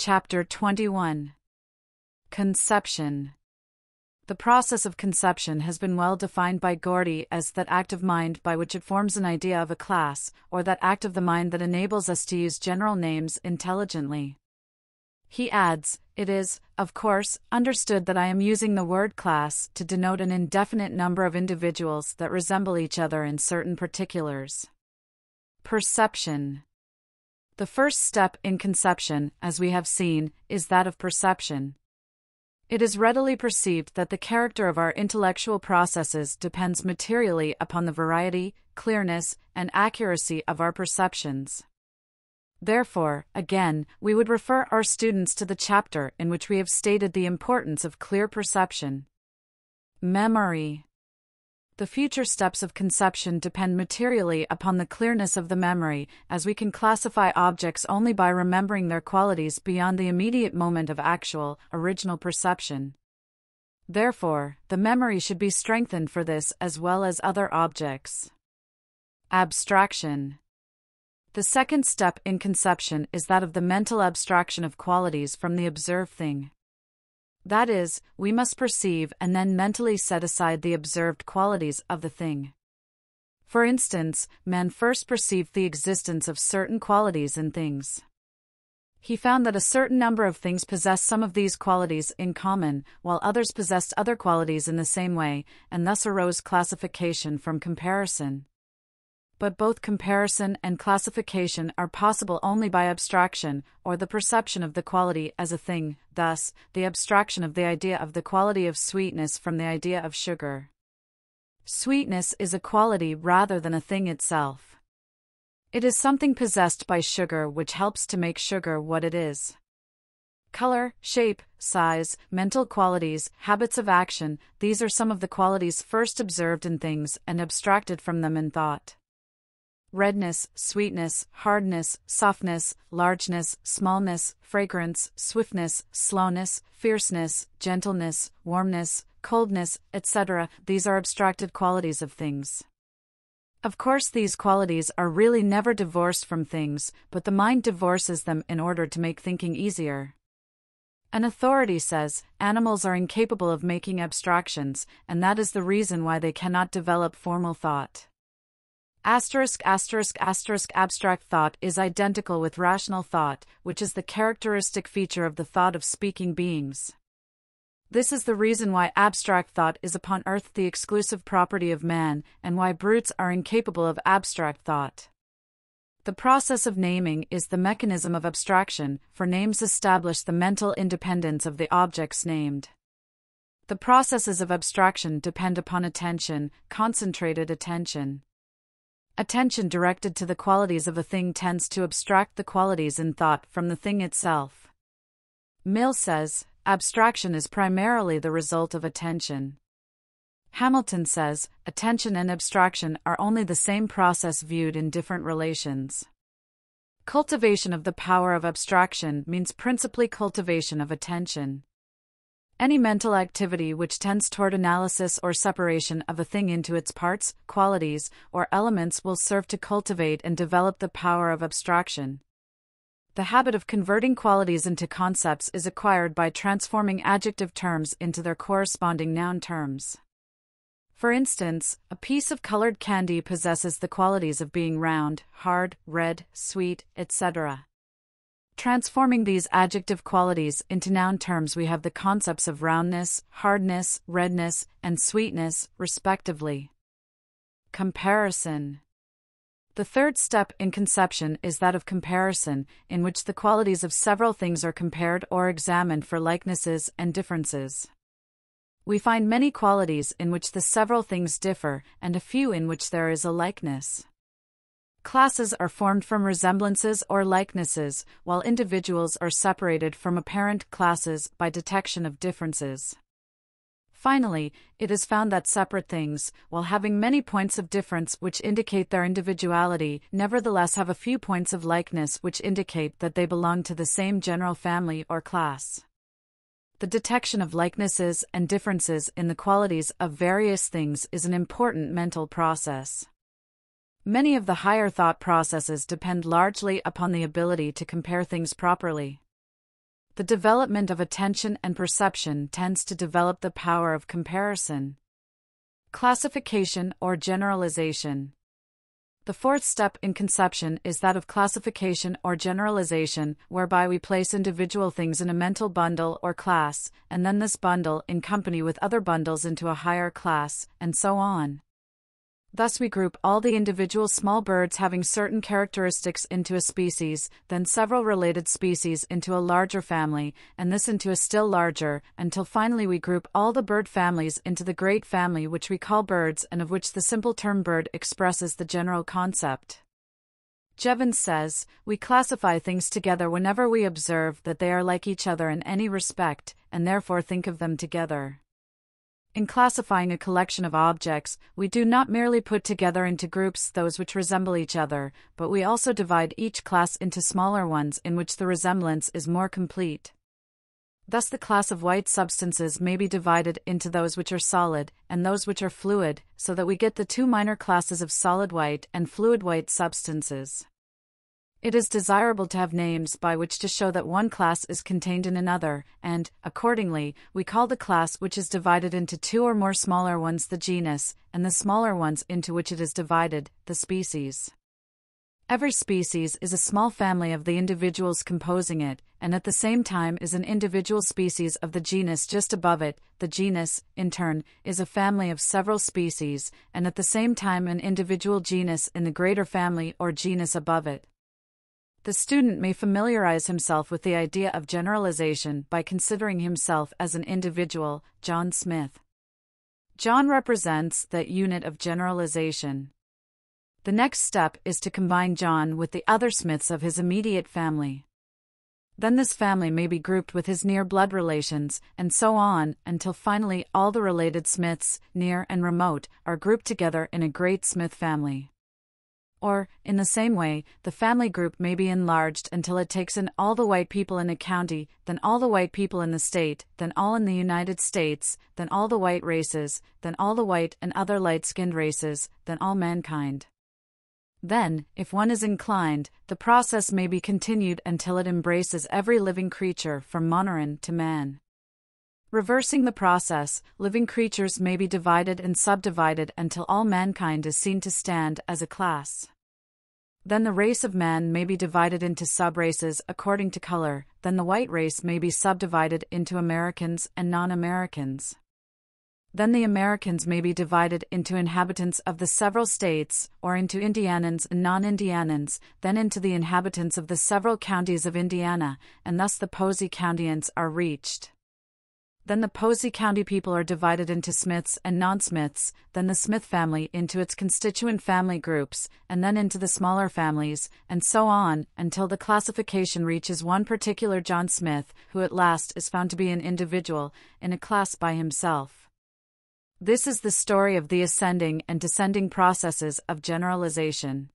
Chapter 21. Conception. The process of conception has been well defined by Gordy as that act of mind by which it forms an idea of a class, or that act of the mind that enables us to use general names intelligently. He adds, "It is, of course, understood that I am using the word class to denote an indefinite number of individuals that resemble each other in certain particulars." Perception. The first step in conception, as we have seen, is that of perception. It is readily perceived that the character of our intellectual processes depends materially upon the variety, clearness, and accuracy of our perceptions. Therefore, again, we would refer our students to the chapter in which we have stated the importance of clear perception. Memory. The future steps of conception depend materially upon the clearness of the memory, as we can classify objects only by remembering their qualities beyond the immediate moment of actual, original perception. Therefore, the memory should be strengthened for this as well as other objects. Abstraction. The second step in conception is that of the mental abstraction of qualities from the observed thing. That is, we must perceive and then mentally set aside the observed qualities of the thing. For instance, man first perceived the existence of certain qualities in things. He found that a certain number of things possessed some of these qualities in common, while others possessed other qualities in the same way, and thus arose classification from comparison. But both comparison and classification are possible only by abstraction, or the perception of the quality as a thing, thus, the abstraction of the idea of the quality of sweetness from the idea of sugar. Sweetness is a quality rather than a thing itself. It is something possessed by sugar which helps to make sugar what it is. Color, shape, size, mental qualities, habits of action, these are some of the qualities first observed in things and abstracted from them in thought. Redness, sweetness, hardness, softness, largeness, smallness, fragrance, swiftness, slowness, fierceness, gentleness, warmness, coldness, etc. These are abstracted qualities of things. Of course, these qualities are really never divorced from things, but the mind divorces them in order to make thinking easier. An authority says, animals are incapable of making abstractions, and that is the reason why they cannot develop formal thought. Abstract thought is identical with rational thought, which is the characteristic feature of the thought of speaking beings. This is the reason why abstract thought is upon earth the exclusive property of man, and why brutes are incapable of abstract thought. The process of naming is the mechanism of abstraction, for names establish the mental independence of the objects named. The processes of abstraction depend upon attention, concentrated attention. Attention directed to the qualities of a thing tends to abstract the qualities in thought from the thing itself. Mill says, abstraction is primarily the result of attention. Hamilton says, attention and abstraction are only the same process viewed in different relations. Cultivation of the power of abstraction means principally cultivation of attention. Any mental activity which tends toward analysis or separation of a thing into its parts, qualities, or elements will serve to cultivate and develop the power of abstraction. The habit of converting qualities into concepts is acquired by transforming adjective terms into their corresponding noun terms. For instance, a piece of colored candy possesses the qualities of being round, hard, red, sweet, etc. Transforming these adjective qualities into noun terms, we have the concepts of roundness, hardness, redness, and sweetness, respectively. Comparison. The third step in conception is that of comparison, in which the qualities of several things are compared or examined for likenesses and differences. We find many qualities in which the several things differ, and a few in which there is a likeness. Classes are formed from resemblances or likenesses, while individuals are separated from apparent classes by detection of differences. Finally, it is found that separate things, while having many points of difference which indicate their individuality, nevertheless have a few points of likeness which indicate that they belong to the same general family or class. The detection of likenesses and differences in the qualities of various things is an important mental process. Many of the higher thought processes depend largely upon the ability to compare things properly. The development of attention and perception tends to develop the power of comparison. Classification or generalization. The fourth step in conception is that of classification or generalization, whereby we place individual things in a mental bundle or class, and then this bundle in company with other bundles into a higher class, and so on. Thus we group all the individual small birds having certain characteristics into a species, then several related species into a larger family, and this into a still larger, until finally we group all the bird families into the great family which we call birds and of which the simple term bird expresses the general concept. Jevons says, "We classify things together whenever we observe that they are like each other in any respect, and therefore think of them together." In classifying a collection of objects, we do not merely put together into groups those which resemble each other, but we also divide each class into smaller ones in which the resemblance is more complete. Thus the class of white substances may be divided into those which are solid, and those which are fluid, so that we get the two minor classes of solid white and fluid white substances. It is desirable to have names by which to show that one class is contained in another, and, accordingly, we call the class which is divided into two or more smaller ones the genus, and the smaller ones into which it is divided, the species. Every species is a small family of the individuals composing it, and at the same time is an individual species of the genus just above it. The genus, in turn, is a family of several species, and at the same time an individual genus in the greater family or genus above it. The student may familiarize himself with the idea of generalization by considering himself as an individual, John Smith. John represents that unit of generalization. The next step is to combine John with the other Smiths of his immediate family. Then this family may be grouped with his near blood relations, and so on, until finally all the related Smiths, near and remote, are grouped together in a great Smith family. Or, in the same way, the family group may be enlarged until it takes in all the white people in a county, then all the white people in the state, then all in the United States, then all the white races, then all the white and other light-skinned races, then all mankind. Then, if one is inclined, the process may be continued until it embraces every living creature from monoran to man. Reversing the process, living creatures may be divided and subdivided until all mankind is seen to stand as a class. Then the race of man may be divided into subraces according to color, then the white race may be subdivided into Americans and non-Americans. Then the Americans may be divided into inhabitants of the several states, or into Indianans and non-Indianans, then into the inhabitants of the several counties of Indiana, and thus the Posey Countyans are reached. Then the Posey County people are divided into Smiths and non-Smiths, then the Smith family into its constituent family groups, and then into the smaller families, and so on, until the classification reaches one particular John Smith, who at last is found to be an individual, in a class by himself. This is the story of the ascending and descending processes of generalization.